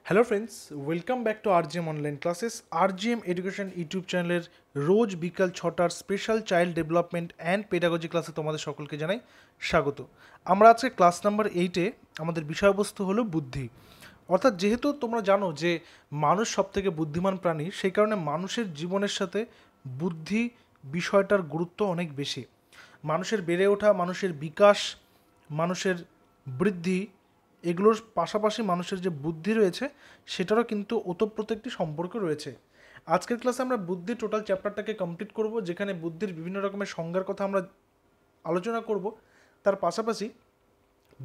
Hello friends, welcome back to RGM online classes. RGM education YouTube চ্যানেলের রোজ বিকাল 6টার special child development and pedagogy ক্লাসে তোমাদের সকলকে জানাই স্বাগত। আমরা আজকে ক্লাস নাম্বার 8-এ আমাদের বিষয়বস্তু হলো বুদ্ধি। অর্থাৎ যেহেতু তোমরা জানো যে মানুষ সবথেকে বুদ্ধিমান প্রাণী, সেই কারণে মানুষের জীবনের সাথে বুদ্ধি বিষয়টার গুরুত্ব অনেক বেশি। মানুষের বেড়ে ওঠা, মানুষের বিকাশ, মানুষের বৃদ্ধি, এগুলোর পাশাপাশি মানুষের যে বুদ্ধি রয়েছে সেটারও কিন্তু ওতপ্রোত একটি সম্পর্ক রয়েছে। আজকের ক্লাসে আমরা বুদ্ধি টোটাল চ্যাপ্টারটাকে কমপ্লিট করব, যেখানে বুদ্ধির বিভিন্ন রকমের সংজ্ঞার কথা আমরা আলোচনা করব। তার পাশাপাশি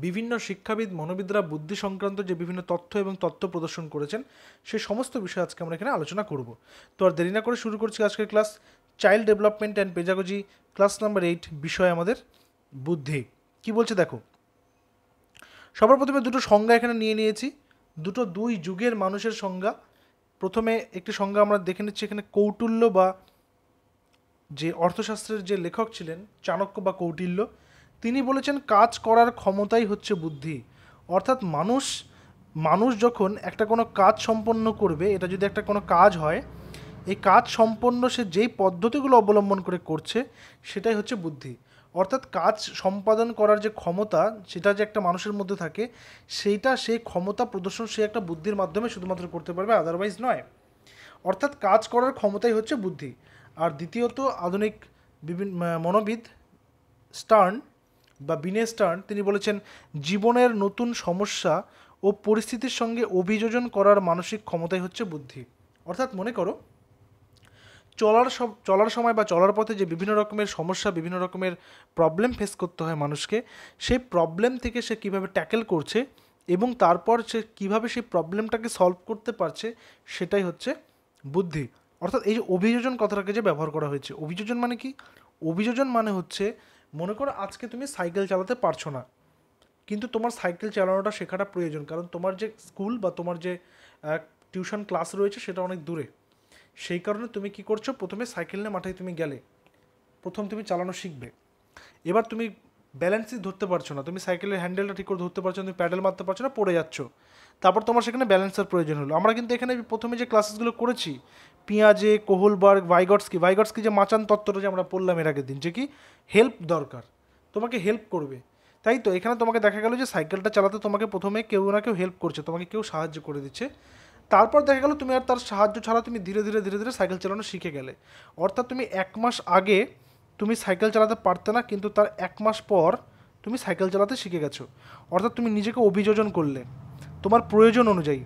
বিভিন্ন শিক্ষাবিদ মনোবিদরা বুদ্ধি সংক্রান্ত যে বিভিন্ন তথ্য এবং তত্ত্ব প্রদর্শন করেছেন সেই সমস্ত বিষয় আজকে আমরা এখানে আলোচনা করব। তো আর দেরি না করে শুরু করছি আজকের class. Child development and pedagogy class number 8, বিষয় আমাদের বুদ্ধি। কি বলছে দেখো। সবার প্রথমে দুটো সংজ্ঞা এখানে নিয়ে নিয়েছি, দুই যুগের মানুষের সংজ্ঞা। প্রথমে একটি সংজ্ঞা আমরা দেখে নিচ্ছি এখানে। কৌটিল্য বা যে অর্থশাস্ত্রের যে লেখক ছিলেন চাণক্য বা কৌটিল্য, তিনি বলেছেন কাজ করার ক্ষমতাই হচ্ছে বুদ্ধি। অর্থাৎ মানুষ যখন একটা কোনো কাজ সম্পন্ন করবে, এটা যদি একটা কোনো কাজ হয়, এই কাজ সম্পন্ন সে যেই পদ্ধতিগুলো অবলম্বন করে করছে সেটাই হচ্ছে বুদ্ধি। অর্থাৎ কাজ সম্পাদন করার যে ক্ষমতা, সেটা যে একটা মানুষের মধ্যে থাকে, সেই ক্ষমতা প্রদর্শন সে একটা বুদ্ধির মাধ্যমে শুধুমাত্র করতে পারবে, আদারওয়াইজ নয়। অর্থাৎ কাজ করার ক্ষমতাই হচ্ছে বুদ্ধি। আর দ্বিতীয়ত আধুনিক বিভিন্ন মনোবিদ স্টার্ন বা বিনে স্টার্ন, তিনি বলেছেন জীবনের নতুন সমস্যা ও পরিস্থিতির সঙ্গে অভিযোজন করার মানসিক ক্ষমতাই হচ্ছে বুদ্ধি। অর্থাৎ মনে করো, চলার সময় বা চলার পথে যে বিভিন্ন রকমের সমস্যা, বিভিন্ন রকমের প্রবলেম ফেস করতে হয় মানুষকে, সেই প্রবলেম থেকে সে কীভাবে ট্যাকেল করছে এবং তারপর সে কীভাবে সেই প্রবলেমটাকে সলভ করতে পারছে, সেটাই হচ্ছে বুদ্ধি। অর্থাৎ এই যে অভিযোজন কথাটাকে যে ব্যবহার করা হয়েছে, অভিযোজন মানে কি? অভিযোজন মানে হচ্ছে, মনে করো আজকে তুমি সাইকেল চালাতে পারছো না, কিন্তু তোমার সাইকেল চালানোটা শেখাটা প্রয়োজন, কারণ তোমার যে স্কুল বা তোমার যে টিউশন ক্লাস রয়েছে সেটা অনেক দূরে। সেই কারণে তুমি কি করছো, প্রথমে সাইকেল নিয়ে মাঠে তুমি গেলে, প্রথম তুমি চালানো শিখবে। এবার তুমি ব্যালেন্সই ধরতে পারছো না, তুমি সাইকেলের হ্যান্ডেলটা ঠিক করে ধরতে পারছো না, তুমি প্যাডেল মারতে পারছো না, পড়ে যাচ্ছ। তারপর তোমার সেখানে ব্যালেন্সের প্রয়োজন হলো। আমরা কিন্তু এখানে প্রথমে যে ক্লাসেসগুলো করেছি, পিঁয়াজে, কোহলবার্গ, ভাইগটস্কি যে মাচান তত্ত্বটা যে আমরা পড়লাম এর আগের দিন, যে কি হেল্প দরকার, তোমাকে হেল্প করবে। তাই তো এখানে তোমাকে দেখা গেল যে সাইকেলটা চালাতে তোমাকে প্রথমে কেউ না কেউ হেল্প করছে, তোমাকে কেউ সাহায্য করে দিচ্ছে। তারপর দেখা গেল তুমি আর তার সাহায্য ছাড়া তুমি ধীরে ধীরে ধীরে ধীরে সাইকেল চালানো শিখে গেলে। অর্থাৎ তুমি 1 মাস আগে তুমি সাইকেল চালাতে পারতে না, কিন্তু তার 1 মাস পর তুমি সাইকেল চালাতে শিখে গেছো। অর্থাৎ তুমি নিজেকে অভিযোজন করলে তোমার প্রয়োজন অনুযায়ী।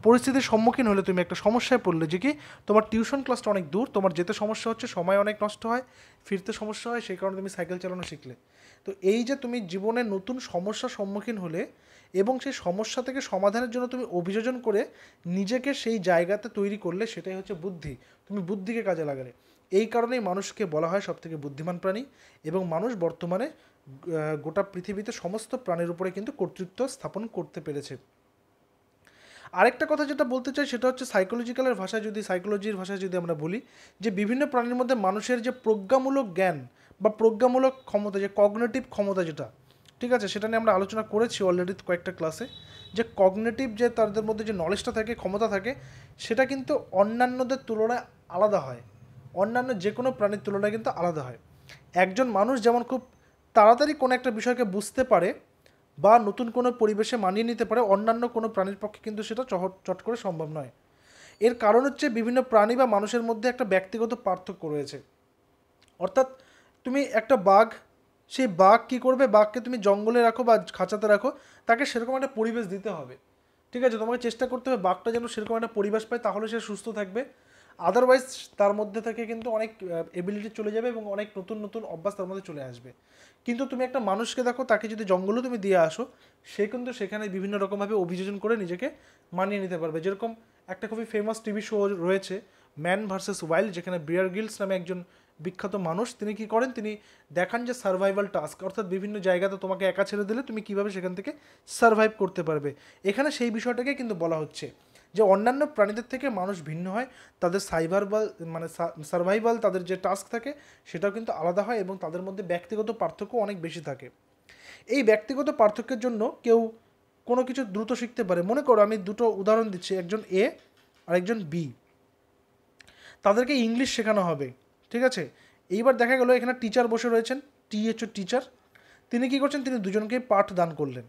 পরিস্থিতির সম্মুখীন হলে তুমি একটা সমস্যায় পড়লে, যে কি তোমার টিউশন ক্লাসটা অনেক দূর, তোমার যেতে সমস্যা হচ্ছে, সময় অনেক নষ্ট হয়, ফিরতে সমস্যা হয়, সেই কারণে তুমি সাইকেল চালানো শিখলে। তো এই যে তুমি জীবনে নতুন সমস্যার সম্মুখীন হলে এবং সেই সমস্যা থেকে সমাধানের জন্য তুমি অভিযোজন করে নিজেকে সেই জায়গাতে তৈরি করলে, সেটাই হচ্ছে বুদ্ধি। তুমি বুদ্ধিকে কাজে লাগালে। এই কারণেই মানুষকে বলা হয় সবথেকে বুদ্ধিমান প্রাণী, এবং মানুষ বর্তমানে গোটা পৃথিবীতে সমস্ত প্রাণীর উপরে কিন্তু কর্তৃত্ব স্থাপন করতে পেরেছে। আরেকটা কথা যেটা বলতে চাই সেটা হচ্ছে সাইকোলজির ভাষায় যদি আমরা বলি, যে বিভিন্ন প্রাণীর মধ্যে মানুষের যে প্রজ্ঞামূলক জ্ঞান বা প্রজ্ঞামূলক ক্ষমতা, যে কগনিটিভ ক্ষমতা যেটা, ঠিক আছে, সেটা নিয়ে আমরা আলোচনা করেছি অলরেডি কয়েকটা ক্লাসে। যে কগনিটিভ, যে তাদের মধ্যে যে নলেজটা থাকে, ক্ষমতা থাকে, সেটা কিন্তু অন্যান্যদের তুলনায় আলাদা হয়, অন্যান্য যে কোনো প্রাণীর তুলনায় কিন্তু আলাদা হয়। একজন মানুষ যেমন খুব তাড়াতাড়ি কোনো একটা বিষয়কে বুঝতে পারে বা নতুন কোনো পরিবেশে মানিয়ে নিতে পারে, অন্যান্য কোনো প্রাণীর পক্ষে কিন্তু সেটা চট করে সম্ভব নয়। এর কারণ হচ্ছে বিভিন্ন প্রাণী বা মানুষের মধ্যে একটা ব্যক্তিগত পার্থক্য রয়েছে। অর্থাৎ তুমি একটা বাঘ, সেই বাঘ কী করবে, বাঘকে তুমি জঙ্গলে রাখো বা খাঁচাতে রাখো, তাকে সেরকম একটা পরিবেশ দিতে হবে, ঠিক আছে, তোমাকে চেষ্টা করতে হবে বাঘটা যেন সেরকম একটা পরিবেশ পায়, তাহলে সে সুস্থ থাকবে। আদারওয়াইজ তার মধ্যে থেকে কিন্তু অনেক এবিলিটি চলে যাবে এবং অনেক নতুন নতুন অভ্যাস তার মধ্যে চলে আসবে। কিন্তু তুমি একটা মানুষকে দেখো, তাকে যদি জঙ্গলেও তুমি দিয়ে আসো, সে কিন্তু সেখানে বিভিন্ন রকমভাবে অভিযোজন করে নিজেকে মানিয়ে নিতে পারবে। যেরকম একটা খুবই ফেমাস টিভি শো রয়েছে, ম্যান ভার্সেস ওয়াইল্ড, যেখানে বিয়ার গিলস নামে একজন বিখ্যাত মানুষ, তিনি কি করেন, তিনি দেখান যে সার্ভাইভাল টাস্ক, অর্থাৎ বিভিন্ন জায়গাতে তোমাকে একা ছেড়ে দিলে তুমি কীভাবে সেখান থেকে সার্ভাইভ করতে পারবে। এখানে সেই বিষয়টাকে কিন্তু বলা হচ্ছে যে অন্যান্য প্রাণীদের থেকে মানুষ ভিন্ন হয়, তাদের সার্ভাইভাল তাদের যে টাস্ক থাকে সেটাও কিন্তু আলাদা হয়, এবং তাদের মধ্যে ব্যক্তিগত পার্থক্য অনেক বেশি থাকে। এই ব্যক্তিগত পার্থক্যের জন্য কেউ কোনো কিছু দ্রুত শিখতে পারে। মনে করো আমি দুটো উদাহরণ দিচ্ছি, একজন এ আর একজন বি, তাদেরকে ইংলিশ শেখানো হবে, ঠিক আছে। এইবার দেখা গেল এখানে টিচার বসে রয়েছেন, টিএচও টিচার, তিনি কী করছেন, তিনি দুজনকে পাঠ দান করলেন।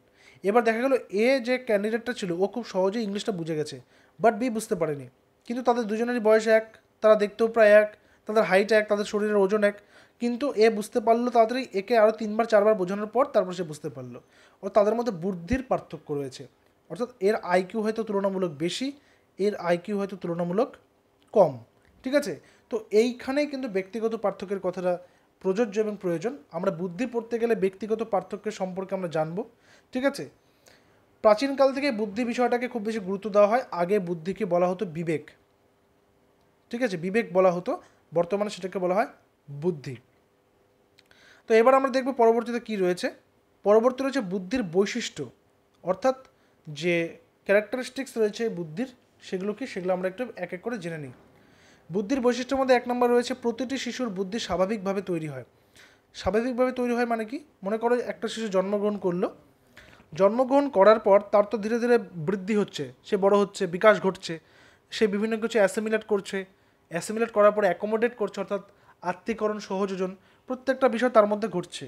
এবার দেখা গেল এ যে ক্যান্ডিডেটটা ছিল ও খুব সহজেই ইংলিশটা বুঝে গেছে, বাট বি বুঝতে পারেনি। কিন্তু তাদের দুজনেরই বয়স এক, তারা দেখতেও প্রায় এক, তাদের হাইট এক, তাদের শরীরের ওজন এক, কিন্তু এ বুঝতে পারলো তাড়াতাড়ি, একে আরও 3-4বার বোঝানোর পর তারপর সে বুঝতে পারলো। ও তাদের মধ্যে বুদ্ধির পার্থক্য রয়েছে, অর্থাৎ এর আইকিউ হয়তো তুলনামূলক বেশি, এর আইকিউ হয়তো তুলনামূলক কম, ঠিক আছে। তো এইখানেই কিন্তু ব্যক্তিগত পার্থক্যের কথাটা প্রযোজ্য এবং প্রয়োজন। আমরা বুদ্ধি পড়তে গেলে ব্যক্তিগত পার্থক্যের সম্পর্কে আমরা জানবো, ঠিক আছে। প্রাচীনকাল থেকে বুদ্ধি বিষয়টাকে খুব বেশি গুরুত্ব দেওয়া হয়। আগে বুদ্ধিকে বলা হতো বিবেক, ঠিক আছে, বিবেক বলা হতো, বর্তমানে সেটাকে বলা হয় বুদ্ধি। তো এবার আমরা দেখব পরবর্তীতে কি রয়েছে। পরবর্তী রয়েছে বুদ্ধির বৈশিষ্ট্য, অর্থাৎ যে ক্যারেক্টারিস্টিক্স রয়েছে বুদ্ধির, সেগুলো কি, সেগুলো আমরা একটু এক এক করে জেনে নিই। বুদ্ধির বৈশিষ্ট্যের মধ্যে 1 নম্বর রয়েছে প্রতিটি শিশুর বুদ্ধি স্বাভাবিকভাবে তৈরি হয়। স্বাভাবিকভাবে তৈরি হয় মানে কি, মনে করো একটা শিশু জন্মগ্রহণ করলো, জন্মগ্রহণ করার পর তার তো ধীরে ধীরে বৃদ্ধি হচ্ছে, সে বড় হচ্ছে, বিকাশ ঘটছে, সে বিভিন্ন কিছু অ্যাসিমিলেট করছে, অ্যাসিমিলেট করার পরে অ্যাকোমোডেট করছে, অর্থাৎ আত্মীকরণ, সহযোজন, প্রত্যেকটা বিষয় তার মধ্যে ঘটছে।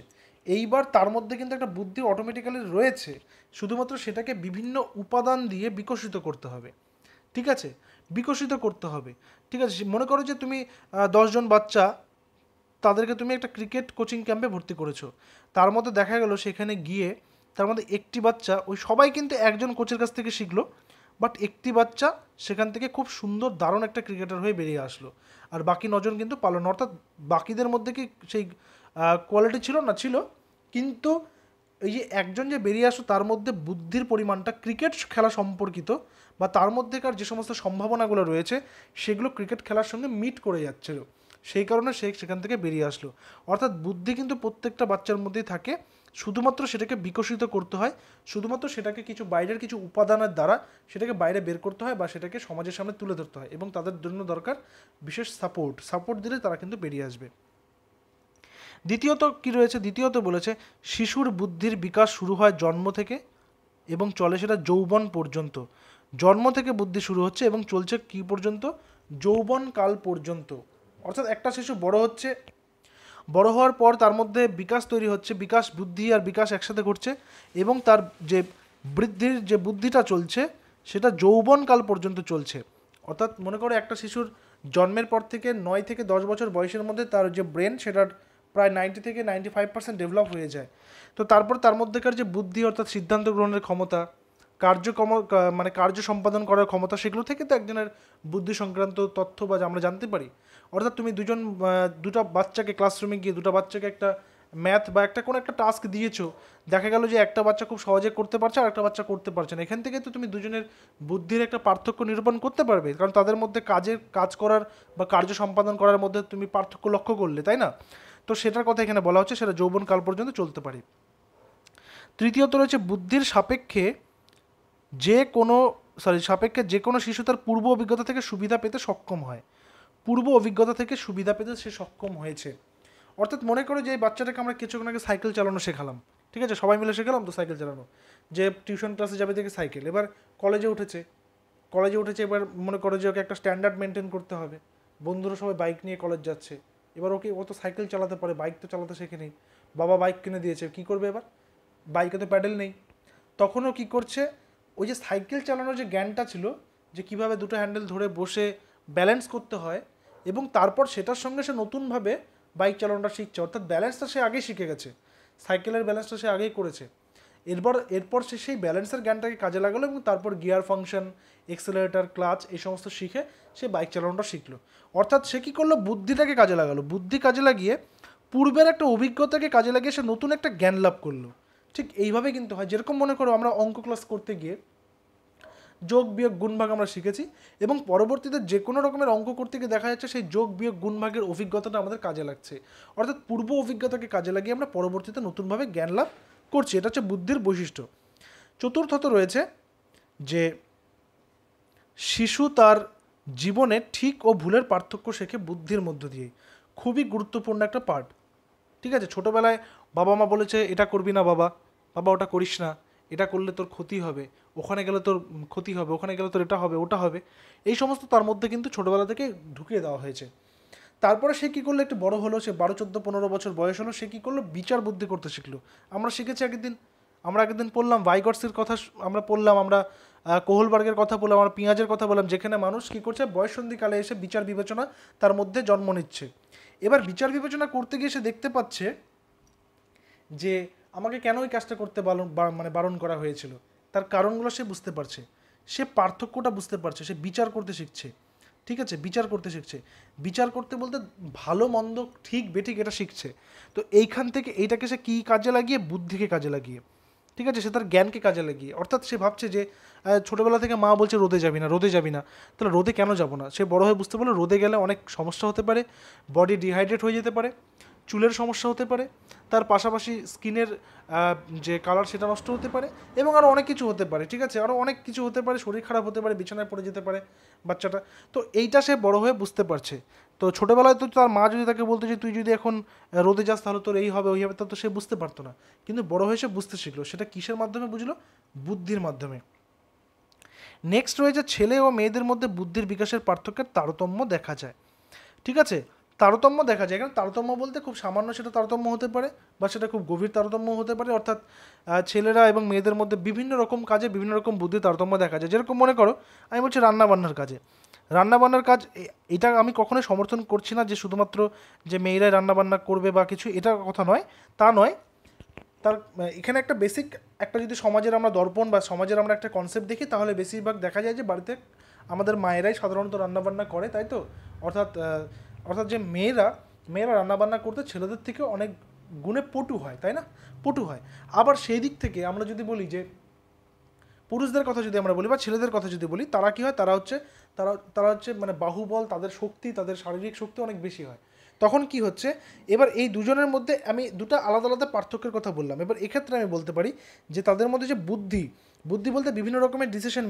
এইবার তার মধ্যে কিন্তু একটা বুদ্ধি অটোমেটিক্যালি রয়েছে, শুধুমাত্র সেটাকে বিভিন্ন উপাদান দিয়ে বিকশিত করতে হবে, ঠিক আছে, বিকশিত করতে হবে, ঠিক আছে। মনে করো যে তুমি 10 জন বাচ্চা, তাদেরকে তুমি একটা ক্রিকেট কোচিং ক্যাম্পে ভর্তি করেছো, তার মধ্যে দেখা গেল সেখানে গিয়ে তার মধ্যে একটি বাচ্চা, ওই সবাই কিন্তু একজন কোচের কাছ থেকে শিখলো, বাট একটি বাচ্চা সেখান থেকে খুব সুন্দর দারুণ একটা ক্রিকেটার হয়ে বেরিয়ে আসলো, আর বাকি 9 জন কিন্তু পারলো না। অর্থাৎ বাকিদের মধ্যে কি সেই কোয়ালিটি ছিল না, ছিল, কিন্তু এই যে একজন যে বেরিয়ে আসলো তার মধ্যে বুদ্ধির পরিমাণটা ক্রিকেট খেলা সম্পর্কিত বা তার মধ্যেকার যে সমস্ত সম্ভাবনাগুলো রয়েছে সেগুলো ক্রিকেট খেলার সঙ্গে মিট করে যাচ্ছিল, সেই কারণে সে সেখান থেকে বেরিয়ে আসলো। অর্থাৎ বুদ্ধি কিন্তু প্রত্যেকটা বাচ্চার মধ্যেই থাকে, শুধুমাত্র সেটাকে বিকশিত করতে হয়, শুধুমাত্র সেটাকে কিছু বাইরের কিছু উপাদানের দ্বারা সেটাকে বাইরে বের করতে হয় বা সেটাকে সমাজের সামনে তুলে ধরতে হয়, এবং তাদের জন্য দরকার বিশেষ সাপোর্ট দিলে তারা কিন্তু বেরিয়ে আসবে। দ্বিতীয়ত কি রয়েছে, দ্বিতীয়ত বলেছে শিশুর বুদ্ধির বিকাশ শুরু হয় জন্ম থেকে এবং চলে সেটা যৌবন পর্যন্ত। জন্ম থেকে বুদ্ধি শুরু হচ্ছে এবং চলছে কি পর্যন্ত, যৌবন কাল পর্যন্ত। অর্থাৎ একটা শিশু বড় হচ্ছে, বড় হওয়ার পর তার মধ্যে বিকাশ তৈরি হচ্ছে, বিকাশ, বুদ্ধি আর বিকাশ একসাথে ঘটছে, এবং তার যে বৃদ্ধির যে বুদ্ধিটা চলছে সেটা যৌবনকাল পর্যন্ত চলছে। অর্থাৎ মনে করো একটা শিশুর জন্মের পর থেকে 9 থেকে 10 বছর বয়সের মধ্যে তার যে ব্রেন সেটার প্রায় 90 থেকে 95% ডেভেলপ হয়ে যায়। তো তারপর তার মধ্যেকার যে বুদ্ধি, অর্থাৎ সিদ্ধান্ত গ্রহণের ক্ষমতা, মানে কার্য সম্পাদন করার ক্ষমতা, সেগুলো থেকে তো একজনের বুদ্ধি সংক্রান্ত তথ্য বা আমরা জানতে পারি। অর্থাৎ তুমি দুটো বাচ্চাকে ক্লাসরুমে গিয়ে দুটো বাচ্চাকে একটা ম্যাথ বা একটা কোনো একটা টাস্ক দিয়েছো, দেখা গেল যে একটা বাচ্চা খুব সহজে করতে পারছে আর একটা বাচ্চা করতে পারছে না, এখান থেকে তো তুমি দুজনের বুদ্ধির একটা পার্থক্য নিরূপণ করতে পারবে, কারণ তাদের মধ্যে কাজ করার বা কার্য সম্পাদন করার মধ্যে তুমি পার্থক্য লক্ষ্য করলে, তাই না। তো সেটার কথা এখানে বলা হচ্ছে, সেটা যৌবনকাল পর্যন্ত চলতে পারে। তৃতীয়ত রয়েছে বুদ্ধির সাপেক্ষে যে কোনো শিশু তার পূর্ব অভিজ্ঞতা থেকে সুবিধা পেতে সক্ষম হয়। পূর্ব অভিজ্ঞতা থেকে সুবিধা পেতে সে সক্ষম হয়েছে। অর্থাৎ মনে করো যে এই বাচ্চাটাকে আমরা কিছুক্ষণ আগে সাইকেল চালানো শেখালাম, ঠিক আছে, সবাই মিলে শেখালাম তো সাইকেল চালানো, যে টিউশন ক্লাসে যাবে থেকে সাইকেল, এবার কলেজে উঠেছে, এবার মনে করো যে ওকে একটা স্ট্যান্ডার্ড মেনটেন করতে হবে, বন্ধুরা সবাই বাইক নিয়ে কলেজ যাচ্ছে, এবার ও তো সাইকেল চালাতে পারে, বাইক তো চালাতে শেখেনি, বাবা বাইক কিনে দিয়েছে, কী করবে এবার, বাইকে তো প্যাডেল নেই, তখনও কি করছে, ওই যে সাইকেল চালানোর যে জ্ঞানটা ছিল, যে কিভাবে দুটো হ্যান্ডেল ধরে বসে ব্যালেন্স করতে হয়, এবং তারপর সেটার সঙ্গে সে নতুনভাবে বাইক চালানোটা শিখছে, অর্থাৎ ব্যালেন্সটা সে আগেই শিখে গেছে, সাইকেলের ব্যালেন্সটা সে আগেই করেছে। এরপর সে সেই ব্যালেন্সের জ্ঞানটাকে কাজে লাগালো এবং তারপর গিয়ার ফাংশন, এক্সেলারেটর, ক্লাচ এই সমস্ত শিখে সে বাইক চালানোটা শিখলো। অর্থাৎ সে কী করলো, বুদ্ধিটাকে কাজে লাগালো, বুদ্ধি কাজে লাগিয়ে পূর্বের একটা অভিজ্ঞতাকে কাজে লাগিয়ে সে নতুন একটা জ্ঞান লাভ করলো। ঠিক এইভাবে কিন্তু হয়, যেরকম মনে করো আমরা অঙ্ক ক্লাস করতে গিয়ে যোগ বিয়োগ গুণভাগ আমরা শিখেছি, এবং পরবর্তীতে যে কোনো রকমের অঙ্ক করতে গিয়ে দেখা যাচ্ছে সেই যোগ বিয়োগ গুণভাগের অভিজ্ঞতাটা আমাদের কাজে লাগছে। অর্থাৎ পূর্ব অভিজ্ঞতাকে কাজে লাগিয়ে আমরা পরবর্তীতে নতুনভাবে জ্ঞান লাভ করছি, এটা হচ্ছে বুদ্ধির বৈশিষ্ট্য। চতুর্থত রয়েছে যে শিশু তার জীবনে ঠিক ও ভুলের পার্থক্য শেখে বুদ্ধির মধ্য দিয়ে, খুবই গুরুত্বপূর্ণ একটা পার্ট, ঠিক আছে। ছোটোবেলায় বাবা মা বলেছে এটা করবি না বাবা, বাবা ওটা করিস না, এটা করলে তোর ক্ষতি হবে, ওখানে গেলে তোর ক্ষতি হবে, ওখানে গেলে তোর এটা হবে ওটা হবে, এই সমস্ত তার মধ্যে কিন্তু ছোটোবেলা থেকে ঢুকিয়ে দেওয়া হয়েছে। তারপরে সে কী করলো, একটু বড় হলো, সে 12, 14, 15 বছর বয়স হলো, সে কী করলো, বিচার বুদ্ধি করতে শিখলো। আমরা শিখেছি আগের দিন পড়লাম ভাইগটসের কথা, আমরা পড়লাম, আমরা কোহলবার্গের কথা বললাম, আমরা পিঁয়াজের কথা বললাম, যেখানে মানুষ কী করছে, বয়ঃসন্ধিকালে এসে বিচার বিবেচনা তার মধ্যে জন্ম নিচ্ছে। এবার বিচার বিবেচনা করতে গিয়ে সে দেখতে পাচ্ছে যে আমাকে কেন ওই কাজটা করতে বারণ করা হয়েছিল, তার কারণগুলো সে বুঝতে পারছে, সে পার্থক্যটা বুঝতে পারছে, সে বিচার করতে শিখছে। ঠিক আছে, বিচার করতে শিখছে। বিচার করতে বলতে ভালো মন্দ ঠিক বেঠিক এটা শিখছে। তো এইখান থেকে এইটাকে সে কী কাজে লাগিয়ে, বুদ্ধিকে কাজে লাগিয়ে, ঠিক আছে, সে তার জ্ঞানকে কাজে লাগিয়ে, অর্থাৎ সে ভাবছে যে ছোটোবেলা থেকে মা বলছে রোদে যাবি না, রোদে যাবি না, তাহলে রোদে কেন যাব না, সে বড় হয়ে বুঝতে পারলো রোদে গেলে অনেক সমস্যা হতে পারে, বডি ডিহাইড্রেট হয়ে যেতে পারে, চুলের সমস্যা হতে পারে, তার পাশাপাশি স্কিনের যে কালার সেটা নষ্ট হতে পারে, এবং আরও অনেক কিছু হতে পারে। ঠিক আছে, আরও অনেক কিছু হতে পারে, শরীর খারাপ হতে পারে, বিছানায় পড়ে যেতে পারে বাচ্চাটা। তো এইটা সে বড় হয়ে বুঝতে পারছে। তো ছোটোবেলায় তো তার মা যদি তাকে বলতো যে তুই যদি এখন রোদে যাস তাহলে তোর এই হবে ওই হবে, তা তো সে বুঝতে পারতো না। কিন্তু বড় হয়ে সে বুঝতে শিখলো। সেটা কিসের মাধ্যমে বুঝলো? বুদ্ধির মাধ্যমে। নেক্সট রয়েছে ছেলে ও মেয়েদের মধ্যে বুদ্ধির বিকাশের পার্থক্যের তারতম্য দেখা যায়। ঠিক আছে, তারতম্য দেখা যায়। এখানে তারতম্য বলতে খুব সামান্য সেটা তারতম্য হতে পারে, বা সেটা খুব গভীর তারতম্য হতে পারে। অর্থাৎ ছেলেরা এবং মেয়েদের মধ্যে বিভিন্ন রকম কাজে বিভিন্ন রকম বুদ্ধির তারতম্য দেখা যায়। যেরকম মনে করো, আমি বলছি রান্নাবান্নার কাজে, রান্নাবান্নার কাজ, এটা আমি কখনোই সমর্থন করছি না যে শুধুমাত্র যে মেয়েরাই রান্নাবান্না করবে বা কিছু, এটা কথা নয়, তা নয়। তার এখানে একটা বেসিক একটা যদি সমাজের আমরা দর্পণ বা সমাজের আমরা একটা কনসেপ্ট দেখি, তাহলে বেশিরভাগ দেখা যায় যে বাড়িতে আমাদের মায়েরাই সাধারণত রান্নাবান্না করে, তাই তো? অর্থাৎ অর্থাৎ যে মেয়েরা রান্নাবান্না করতে ছেলেদের থেকে অনেক গুণে পটু হয়, তাই না? পটু হয়। আবার সেই দিক থেকে আমরা যদি বলি যে পুরুষদের কথা যদি আমরা বলি বা ছেলেদের কথা যদি বলি, তারা কী হয়, তারা হচ্ছে মানে বাহুবল, তাদের শক্তি, তাদের শারীরিক শক্তি অনেক বেশি হয়। তখন কি হচ্ছে, এবার এই দুজনের মধ্যে আমি দুটো আলাদা আলাদা পার্থক্যের কথা বললাম। এবার এক্ষেত্রে আমি বলতে পারি যে তাদের মধ্যে যে বুদ্ধি বলতে বিভিন্ন রকমের ডিসিশন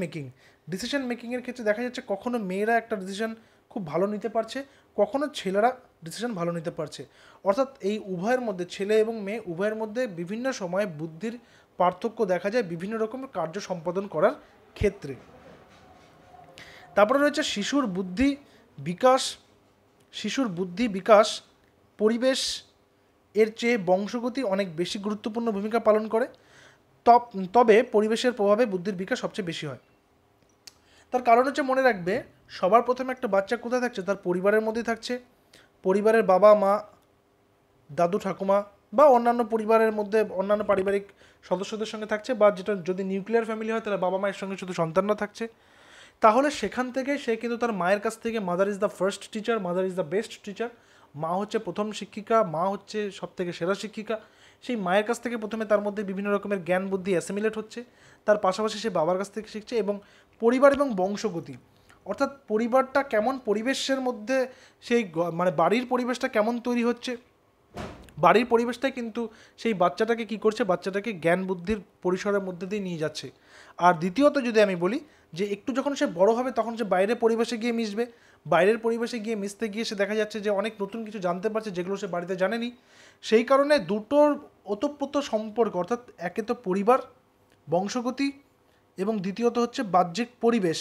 মেকিংয়ের ক্ষেত্রে দেখা যাচ্ছে কখনো মেয়েরা একটা ডিসিশন খুব ভালো নিতে পারছে, কখনো ছেলেরা ডিসিশন ভালো নিতে পারছে। অর্থাৎ এই উভয়ের মধ্যে, ছেলে এবং মেয়ে উভয়ের মধ্যে বিভিন্ন সময়ে বুদ্ধির পার্থক্য দেখা যায় বিভিন্ন রকমের কার্য সম্পাদন করার ক্ষেত্রে। তারপরে রয়েছে শিশুর বুদ্ধি বিকাশ পরিবেশ এর চেয়ে বংশগতি অনেক বেশি গুরুত্বপূর্ণ ভূমিকা পালন করে। তবে পরিবেশের প্রভাবে বুদ্ধির বিকাশ সবচেয়ে বেশি হয়। তার কারণ হচ্ছে, মনে রাখবে, সবার প্রথমে একটা বাচ্চা কোথায় থাকছে? তার পরিবারের মধ্যে থাকছে। পরিবারের বাবা মা, দাদু ঠাকুমা, বা অন্যান্য পরিবারের মধ্যে অন্যান্য পারিবারিক সদস্যদের সঙ্গে থাকছে, বা যেটা যদি নিউক্লিয়ার ফ্যামিলি হয় তাহলে বাবা মায়ের সঙ্গে শুধু সন্তানরা থাকছে। তাহলে সেখান থেকে সে কিন্তু তার মায়ের কাছ থেকে, mother is the first teacher, mother is the best teacher, মা হচ্ছে প্রথম শিক্ষিকা, মা হচ্ছে সব থেকে সেরা শিক্ষিকা। সেই মায়ের কাছ থেকে প্রথমে তার মধ্যে বিভিন্ন রকমের জ্ঞান বুদ্ধি অ্যাসিমিলেট হচ্ছে, তার পাশাপাশি সে বাবার কাছ থেকে শিখছে। এবং পরিবার এবং বংশগতি, অর্থাৎ পরিবারটা কেমন পরিবেশের মধ্যে, সেই মানে বাড়ির পরিবেশটা কেমন তৈরি হচ্ছে, বাড়ির পরিবেশটাই কিন্তু সেই বাচ্চাটাকে কী করছে, বাচ্চাটাকে জ্ঞান বুদ্ধির পরিসরের মধ্যে দিয়ে নিয়ে যাচ্ছে। আর দ্বিতীয়ত যদি আমি বলি যে একটু যখন সে বড় হবে তখন সে বাইরের পরিবেশে গিয়ে মিশবে, বাইরের পরিবেশে গিয়ে মিশতে গিয়ে সে দেখা যাচ্ছে যে অনেক নতুন কিছু জানতে পারছে যেগুলো সে বাড়িতে জানেনি। সেই কারণে দুটোর ওতপ্রোত সম্পর্ক, অর্থাৎ একে তো পরিবার, বংশগতি, এবং দ্বিতীয়ত হচ্ছে বাহ্যিক পরিবেশ,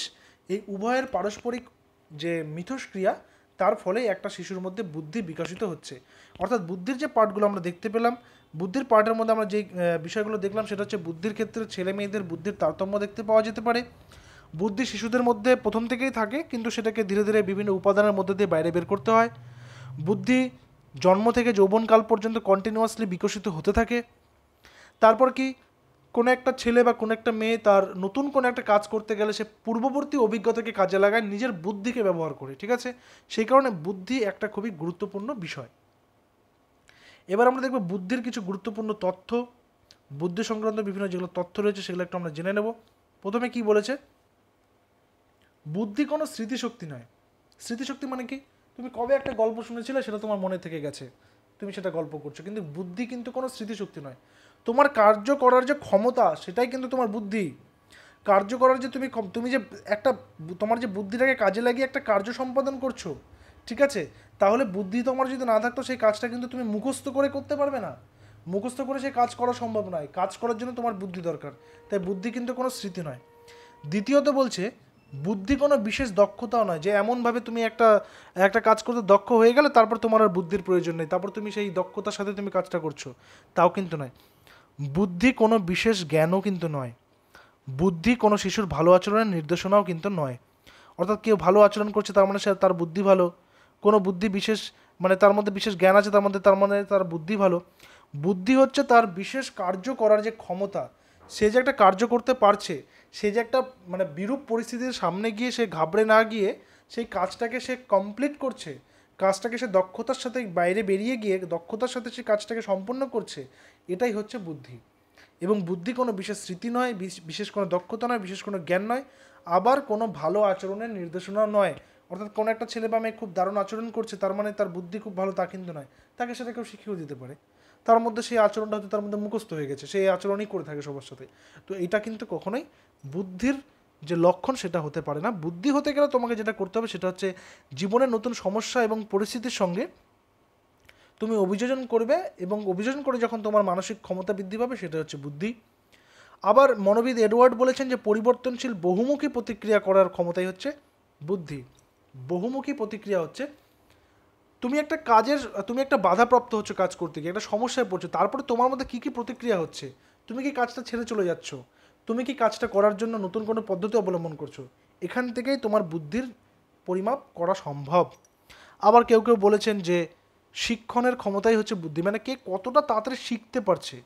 এই উভয়ের পারস্পরিক যে মিথস্ক্রিয়া, তার ফলে একটা শিশুর মধ্যে বুদ্ধি বিকশিত হচ্ছে। অর্থাৎ বুদ্ধির যে পার্টগুলো আমরা দেখতে পেলাম, বুদ্ধির পার্টের মধ্যে আমরা যে বিষয়গুলো দেখলাম সেটা হচ্ছে বুদ্ধির ক্ষেত্রে ছেলে মেয়েদের বুদ্ধির তারতম্য দেখতে পাওয়া যেতে পারে। বুদ্ধি শিশুদের মধ্যে প্রথম থেকেই থাকে, কিন্তু সেটাকে ধীরে ধীরে বিভিন্ন উপাদানের মধ্যে দিয়ে বাইরে বের করতে হয়। বুদ্ধি জন্ম থেকে যৌবনকাল পর্যন্ত কন্টিনিউয়াসলি বিকশিত হতে থাকে। তারপর কি, কোনো একটা ছেলে বা কোনো একটা মেয়ে তার নতুন কোনো একটা কাজ করতে গেলে সে পূর্ববর্তী অভিজ্ঞতাকে কাজে লাগায়, নিজের বুদ্ধিকে ব্যবহার করে। ঠিক আছে, সেই কারণে বুদ্ধি একটা খুবই গুরুত্বপূর্ণ বিষয়। এবার আমরা দেখব বুদ্ধির কিছু গুরুত্বপূর্ণ তথ্য, বুদ্ধি সংক্রান্ত বিভিন্ন যেগুলো তথ্য রয়েছে সেগুলো একটু আমরা জেনে নেব। প্রথমে কি বলেছে, বুদ্ধি কোনো স্মৃতিশক্তি নয়। স্মৃতিশক্তি মানে কি? তুমি কবে একটা গল্প শুনেছিলে, সেটা তোমার মনে থেকে গেছে, তুমি সেটা গল্প করছো, কিন্তু বুদ্ধি কিন্তু কোনো স্মৃতিশক্তি নয়। তোমার কার্য করার যে ক্ষমতা, সেটাই কিন্তু তোমার বুদ্ধি। কার্য করার যে তুমি যে একটা তোমার যে বুদ্ধিটাকে কাজে লাগিয়ে একটা কার্য সম্পাদন করছো, ঠিক আছে, তাহলে বুদ্ধি তোমার যদি না থাকতো সেই কাজটা কিন্তু তুমি মুখস্থ করে করতে পারবে না। মুখস্থ করে সে কাজ করা সম্ভব নয়, কাজ করার জন্য তোমার বুদ্ধি দরকার, তাই বুদ্ধি কিন্তু কোনো স্মৃতি নয়। দ্বিতীয়ত বলছে বুদ্ধি কোনো বিশেষ দক্ষতাও নয়, যে এমনভাবে তুমি একটা একটা কাজ করতে দক্ষ হয়ে গেলে তারপর তোমার আর বুদ্ধির প্রয়োজন নেই, তারপর তুমি সেই দক্ষতার সাথে তুমি কাজটা করছো, তাও কিন্তু নয়। বুদ্ধি কোনো বিশেষ জ্ঞানও কিন্তু নয়, বুদ্ধি কোনো শিশুর ভালো আচরণের নির্দেশনাও কিন্তু নয়। অর্থাৎ কেউ ভালো আচরণ করছে তার মানে সে তার বুদ্ধি ভালো, কোনো বুদ্ধি বিশেষ মানে তার মধ্যে বিশেষ জ্ঞান আছে তার মানে তার বুদ্ধি ভালো। বুদ্ধি হচ্ছে তার বিশেষ কার্য করার যে ক্ষমতা, সে যে একটা কার্য করতে পারছে, সে যে একটা মানে বিরূপ পরিস্থিতির সামনে গিয়ে সে ঘাবড়ে না গিয়ে সেই কাজটাকে সে কমপ্লিট করছে, কাজটাকে সে দক্ষতার সাথে বাইরে বেরিয়ে গিয়ে দক্ষতার সাথে সে কাজটাকে সম্পন্ন করছে, এটাই হচ্ছে বুদ্ধি। এবং বুদ্ধি কোনো বিশেষ স্মৃতি নয়, বিশেষ কোনো দক্ষতা নয়, বিশেষ কোনো জ্ঞান নয়, আবার কোনো ভালো আচরণের নির্দেশনা নয়। অর্থাৎ কোনো একটা ছেলে বা মেয়ে খুব দারুণ আচরণ করছে তার মানে তার বুদ্ধি খুব ভালো তা কিন্তু নয়, তাকে সেটা কেউ শিখিয়েও দিতে পারে, তার মধ্যে সেই আচরণটা হয়তো তার মধ্যে মুখস্থ হয়ে গেছে, সেই আচরণই করে থাকে সবার সাথে। তো এটা কিন্তু কখনোই বুদ্ধির যে লক্ষণ সেটা হতে পারে না। বুদ্ধি হতে গেলে তোমাকে যেটা করতে হবে সেটা হচ্ছে জীবনের নতুন সমস্যা এবং পরিস্থিতির সঙ্গে তুমি অভিযোজন করবে, এবং অভিযোজন করে যখন তোমার মানসিক ক্ষমতা বৃদ্ধি পাবে সেটা হচ্ছে বুদ্ধি। আবার মনোবিদ এডওয়ার্ড বলেছেন যে পরিবর্তনশীল বহুমুখী প্রতিক্রিয়া করার ক্ষমতাই হচ্ছে বুদ্ধি। বহুমুখী প্রতিক্রিয়া হচ্ছে তুমি একটা বাধাপ্রাপ্ত হচ্ছে কাজ করতে গিয়ে, একটা সমস্যায় পড়ছো, তারপরে তোমার মধ্যে কী কী প্রতিক্রিয়া হচ্ছে, তুমি কি কাজটা ছেড়ে চলে যাচ্ছ, তুমি কি কাজটা করার জন্য নতুন কোনো পদ্ধতি অবলম্বন করছো, এখান থেকেই তোমার বুদ্ধির পরিমাপ করা সম্ভব। আবার কেউ কেউ বলেছেন যে শিক্ষণের ক্ষমতাই হচ্ছে বুদ্ধি, মানে কে কতটা তাড়াতাড়ি শিখতে পারছে।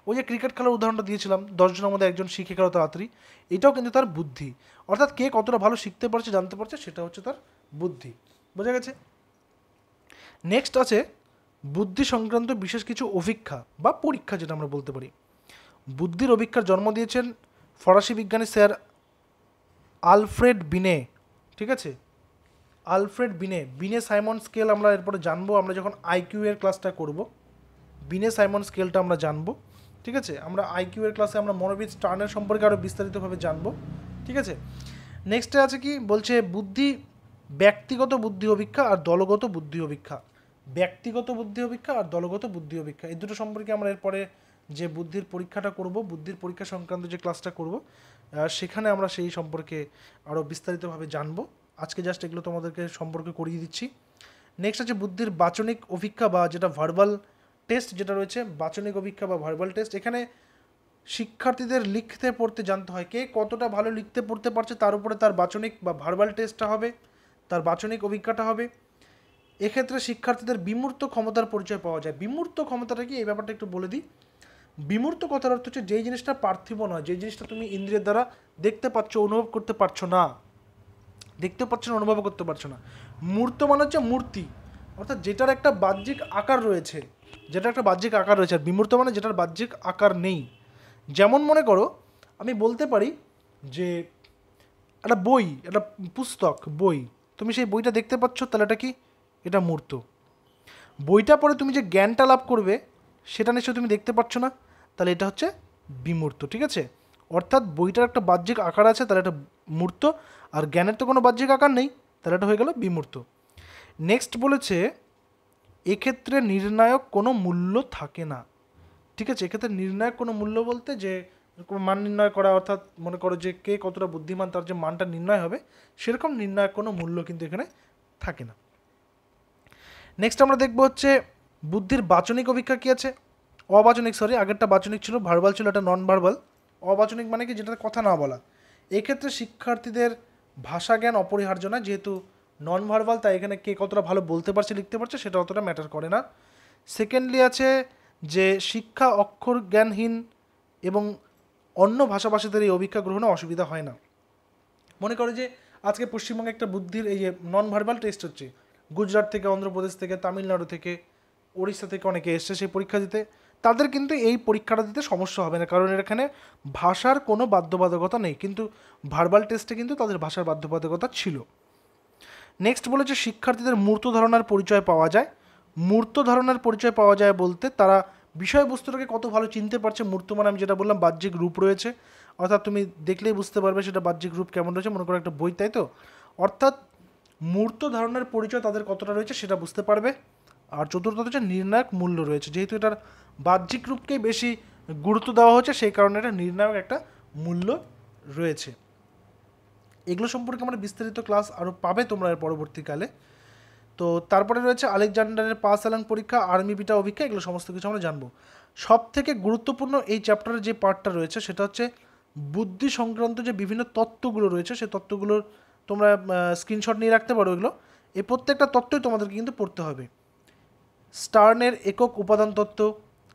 ওই যে ক্রিকেট খেলার উদাহরণটা দিয়েছিলাম, 10জনের মধ্যে একজন শিখে গেল তাড়াতাড়ি, এটাও কিন্তু তার বুদ্ধি। অর্থাৎ কে কতটা ভালো শিখতে পারছে, জানতে পারছে, সেটা হচ্ছে তার বুদ্ধি। বোঝা গেছে? নেক্সট আছে বুদ্ধি সংক্রান্ত বিশেষ কিছু অভিক্ষা বা পরীক্ষা, যেটা আমরা বলতে পারি। বুদ্ধির অভিক্ষার জন্ম দিয়েছেন ফরাসি বিজ্ঞানী স্যার আলফ্রেড বিনে। ঠিক আছে, আলফ্রেড বিনে। বিনে সাইমন স্কেল আমরা এরপরে জানবো, আমরা যখন আইকিউ এর ক্লাসটা করব বিনে সাইমন স্কেলটা আমরা জানবো। ঠিক আছে, আমরা আইকিউ এর ক্লাসে আমরা মনোবিদ স্টার্নের সম্পর্কে আরও বিস্তারিতভাবে জানবো। ঠিক আছে, নেক্সটে আছে কি বলছে বুদ্ধি, ব্যক্তিগত বুদ্ধি অভিক্ষা আর দলগত বুদ্ধি অভিক্ষা। ব্যক্তিগত বুদ্ধি অভিক্ষা আর দলগত বুদ্ধি অভিক্ষা, এই দুটো সম্পর্কে আমরা এরপরে যে বুদ্ধির পরীক্ষাটা করব, বুদ্ধির পরীক্ষা সংক্রান্ত যে ক্লাসটা করব, সেখানে আমরা সেই সম্পর্কে আরও বিস্তারিতভাবে জানবো। আজকে জাস্ট এগুলো তোমাদেরকে সম্পর্কে করিয়ে দিচ্ছি। নেক্সট আছে বুদ্ধির বাচনিক অভিক্ষা বা যেটা ভার্বাল টেস্ট যেটা রয়েছে, বাচনিক অভিক্ষা বা ভার্বাল টেস্ট। এখানে শিক্ষার্থীদের লিখতে পড়তে জানতে হয়, কে কতটা ভালো লিখতে পড়তে পারছে তার উপরে তার বাচনিক বা ভার্বাল টেস্টটা হবে, তার বাচনিক অভিজ্ঞতা হবে। এক্ষেত্রে শিক্ষার্থীদের বিমূর্ত ক্ষমতার পরিচয় পাওয়া যায়। বিমূর্ত ক্ষমতাটা কি, এই ব্যাপারটা একটু বলে দিই। বিমূর্ত কথার অর্থ হচ্ছে যেই জিনিসটা পার্থিব নয়, যেই জিনিসটা তুমি ইন্দ্রিয়ের দ্বারা দেখতে পাচ্ছ, অনুভব করতে পারছো না, দেখতে পাচ্ছ না, অনুভব করতে পারছো না। মূর্ত মানে হচ্ছে মূর্তি, অর্থাৎ যেটার একটা বাহ্যিক আকার রয়েছে, যেটা একটা বাহ্যিক আকার রয়েছে। আর বিমূর্ত মানে যেটার বাহ্যিক আকার নেই। যেমন মনে করো আমি বলতে পারি যে একটা বই, একটা পুস্তক, বই, তুমি সেই বইটা দেখতে পাচ্ছ, তাহলে এটা কি, এটা মূর্ত। বইটা পড়ে তুমি যে জ্ঞানটা লাভ করবে সেটা নিশ্চয়ই তুমি দেখতে পাচ্ছ না, তাহলে এটা হচ্ছে বিমূর্ত। ঠিক আছে, অর্থাৎ বইটার একটা বাহ্যিক আকার আছে, তাহলে এটা মূর্ত, আর জ্ঞানের তো কোনো বাহ্যিক আকার নেই, তাহলে এটা হয়ে গেল বিমূর্ত। নেক্সট বলেছে এক্ষেত্রে নির্ণায়ক কোনো মূল্য থাকে না। ঠিক আছে, এক্ষেত্রে নির্ণায়ক কোনো মূল্য বলতে যে মান নির্ণয় করা, অর্থাৎ মনে করো যে কে কতটা বুদ্ধিমান তার যে মানটা নির্ণয় হবে, সেরকম নির্ণায়ক কোনো মূল্য কিন্তু এখানে থাকে না। নেক্সট আমরা দেখবো হচ্ছে বুদ্ধির বাচনিক অভিক্ষা কী আছে, অবাচনিক, সরি আগেরটা বাচনিক ছিল, ভার্বাল ছিল, এটা নন ভার্বাল। অবাচনিক মানে কি, যেটাতে কথা না বলা। এক্ষেত্রে শিক্ষার্থীদের ভাষা জ্ঞান অপরিহার্য না, যেহেতু নন ভার্বাল, তাই এখানে কে কতটা ভালো বলতে পারছে, লিখতে পারছে, সেটা অতটা ম্যাটার করে না। সেকেন্ডলি আছে যে শিক্ষা অক্ষর জ্ঞানহীন এবং অন্য ভাষাভাষীদের এই অভিক্ষা গ্রহণে অসুবিধা হয় না। মনে করো যে আজকে পশ্চিমবঙ্গে একটা বুদ্ধির এই যে নন ভার্বাল টেস্ট হচ্ছে, গুজরাট থেকে, অন্ধ্রপ্রদেশ থেকে, তামিলনাড়ু থেকে, ওড়িশা থেকে অনেকে এসছে সেই পরীক্ষা দিতে, তাদের কিন্তু এই পরীক্ষাটা দিতে সমস্যা হবে না, কারণ এখানে ভাষার কোনো বাধ্যবাধকতা নেই, কিন্তু ভার্বাল টেস্টে কিন্তু তাদের ভাষার বাধ্যবাধকতা ছিল। নেক্সট বলেছে শিক্ষার্থীদের মূর্ত ধারণার পরিচয় পাওয়া যায়। মূর্ত ধারণার পরিচয় পাওয়া যায় বলতে তারা বিষয়বস্তুটাকে কত ভালো চিনতে পারছে। মূর্ত মানে আমি যেটা বললাম বাহ্যিক রূপ রয়েছে, অর্থাৎ তুমি দেখলেই বুঝতে পারবে সেটা বাহ্যিক রূপ কেমন রয়েছে, মনে করো একটা বই, তাই তো। অর্থাৎ মূর্ত ধারণার পরিচয় তাদের কতটা রয়েছে সেটা বুঝতে পারবে। আর চতুর্থ হচ্ছে নির্ণায়ক মূল্য রয়েছে, যেহেতু এটার বাহ্যিক রূপকেই বেশি গুরুত্ব দেওয়া হচ্ছে, সেই কারণে এটা নির্ণায়ক একটা মূল্য রয়েছে। এগুলো সম্পর্কে আমরা বিস্তারিত ক্লাস আরও পাবে তোমরা এর পরবর্তীকালে। তো তারপরে রয়েছে আলেকজান্ডারের পাস এলাং পরীক্ষা, আর্মি বিটা অভিজ্ঞা, এগুলো সমস্ত কিছু আমরা জানবো। সব থেকে গুরুত্বপূর্ণ এই চ্যাপ্টারের যে পার্টটা রয়েছে সেটা হচ্ছে বুদ্ধি সংক্রান্ত যে বিভিন্ন তত্ত্বগুলো রয়েছে, সেই তত্ত্বগুলোর তোমরা স্ক্রিনশট নিয়ে রাখতে পারো। এগুলো এই প্রত্যেকটা তত্ত্বই তোমাদেরকে কিন্তু পড়তে হবে। স্টার্নের একক উপাদান তত্ত্ব,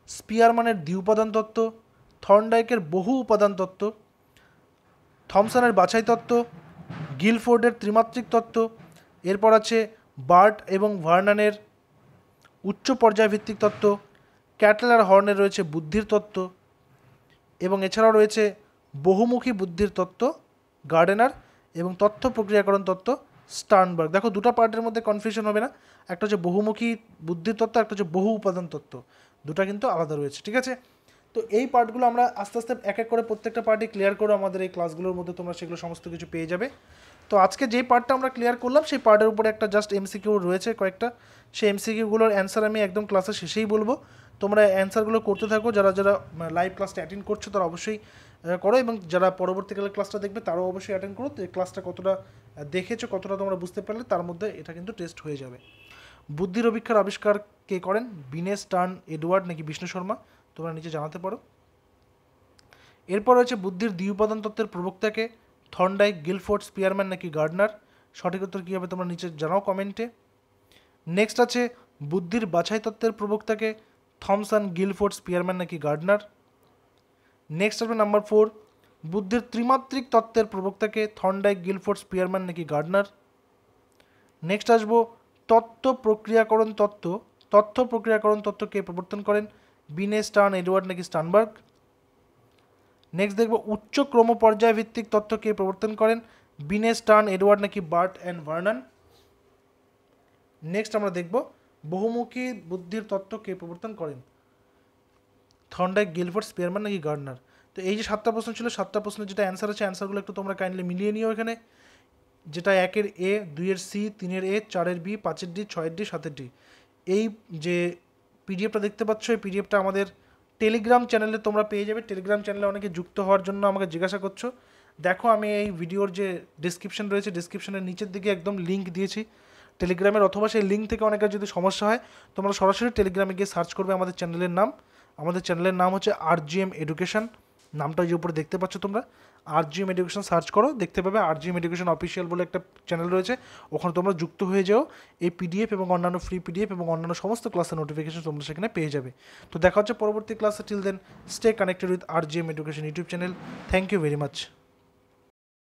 স্পিয়ারম্যানের দ্বি উপাদান তত্ত্ব, থর্নডাইকের বহু উপাদান তত্ত্ব, থমসনের বাছাই তত্ত্ব, গিলফোর্ডের ত্রিমাত্রিক তত্ত্ব, এরপর আছে বার্ট এবং ভার্নানের উচ্চ পর্যায়ভিত্তিক তত্ত্ব, ক্যাটেল আর হর্নের রয়েছে বুদ্ধির তত্ত্ব, এবং এছাড়াও রয়েছে বহুমুখী বুদ্ধির তত্ত্ব গার্ডেনার, এবং তথ্য প্রক্রিয়াকরণ তত্ত্ব স্টার্নবার্গ। দেখো দুটো পার্টের মধ্যে কনফিউশন হবে না, একটা হচ্ছে বহুমুখী বুদ্ধির তত্ত্ব, একটা হচ্ছে বহু উপাদান তত্ত্ব, দুটো কিন্তু আলাদা রয়েছে, ঠিক আছে। তো এই পার্টগুলো আমরা আস্তে আস্তে এক এক করে প্রত্যেকটা পার্টই ক্লিয়ার করে আমাদের এই ক্লাসগুলোর মধ্যে তোমরা সেগুলো সমস্ত কিছু পেয়ে যাবে। তো আজকে যেই পার্টটা আমরা ক্লিয়ার করলাম সেই পার্টের উপরে একটা জাস্ট এমসিকিউ রয়েছে কয়েকটা, সেই এমসিকিউগুলোর অ্যান্সার আমি একদম ক্লাসের শেষেই বলবো। তোমরা অ্যান্সারগুলো করতে থাকো, যারা যারা লাইভ ক্লাসটা অ্যাটেন্ড করছো তারা অবশ্যই করো, এবং যারা পরবর্তীকালে ক্লাসটা দেখবে তারাও অবশ্যই অ্যাটেন্ড করো। তো এই ক্লাসটা কতটা দেখেছো, কতটা তোমরা বুঝতে পারলে, তার মধ্যে এটা কিন্তু টেস্ট হয়ে যাবে। বুদ্ধির অভিক্ষার আবিষ্কার কে করেন? বিনে, স্টার্ন, এডওয়ার্ড নাকি বিষ্ণু শর্মা? তোমরা নিচে জানাতে পারো। এরপর রয়েছে বুদ্ধির দ্বি উপাদান তত্ত্বের প্রবক্তাকে? থর্নডাইক, গিলফোর্ড, স্পিয়ারম্যান নাকি গার্ডনার? সঠিক উত্তর কী হবে তোমরা নিচে জানাও কমেন্টে। নেক্সট আছে বুদ্ধির বাছাই তত্ত্বের প্রবক্তাকে? থমসন, গিলফোর্ড, স্পিয়ারম্যান নাকি গার্ডনার? নেক্সট আসবে নাম্বার 4, বুদ্ধির ত্রিমাত্রিক তত্ত্বের প্রবক্তাকে? থর্নডাইক, গিলফোর্ড, স্পিয়ারম্যান নাকি গার্ডনার? নেক্সট আসবো তথ্য প্রক্রিয়াকরণ তত্ত্ব কে প্রবর্তন করেন? বিনে, স্টার্ন, এডওয়ার্ড নাকি স্টার্নবার্গ? নেক্সট দেখব উচ্চ ক্রম পর্যায় ভিত্তিক তত্ত্ব কে প্রবর্তন করেন? বিনে, স্টার্ন, এডওয়ার্ড নাকি বার্ট অ্যান্ড ভার্নান? নেক্সট আমরা দেখব বহুমুখী বুদ্ধির তত্ত্ব কে প্রবর্তন করেন? থর্নডাইক, গিলফোর্ড, স্পিয়ারম্যান নাকি গার্ডনার? তো এই যে 7টা প্রশ্ন ছিল, 7টা প্রশ্নের যেটা অ্যান্সার আছে, অ্যান্সারগুলো একটু তোমরা কাইন্ডলি মিলিয়ে নিও এখানে, যেটা 1-এর এ, 2-এর সি, 3-এর এ, 4-এর বি, 5-এর ডি, 6-এর ডি, 7-এর ডি। এই যে পিডিএফটা দেখতে পাচ্ছ, এই পিডিএফটা আমাদের টেলিগ্রাম চ্যানেলে তোমরা পেয়ে যাবে। টেলিগ্রাম চ্যানেলে অনেকে যুক্ত হওয়ার জন্য আমাকে জিজ্ঞাসা করছো। দেখো আমি এই ভিডিওর যে ডিসক্রিপশন রয়েছে, ডিসক্রিপশনের নিচের দিকে একদম লিঙ্ক দিয়েছি টেলিগ্রামের, অথবা সেই লিঙ্ক থেকে অনেকের যদি সমস্যা হয় তোমরা সরাসরি টেলিগ্রামে গিয়ে সার্চ করবে আমাদের চ্যানেলের নাম। আমাদের চ্যানেলের নাম হচ্ছে RGM এডুকেশন, নামটা যে উপরে দেখতে পাচ্ছ তোমরা, RGM এডুকেশন সার্চ করো, দেখতে পাবে RGM এডুকেশন অফিসিয়াল বলে একটা চ্যানেল রয়েছে, ওখানে তোমরা যুক্ত হয়ে যাও। এই পিডিএফ এবং অন্যান্য ফ্রি পিডিএফ এবং অন্যান্য সমস্ত ক্লাসের নোটিফিকেশন তোমরা সেখানে পেয়ে যাবে। তো দেখা হচ্ছে পরবর্তী ক্লাসে। Till then stay connected with RGM education YouTube channel. Thank you very much.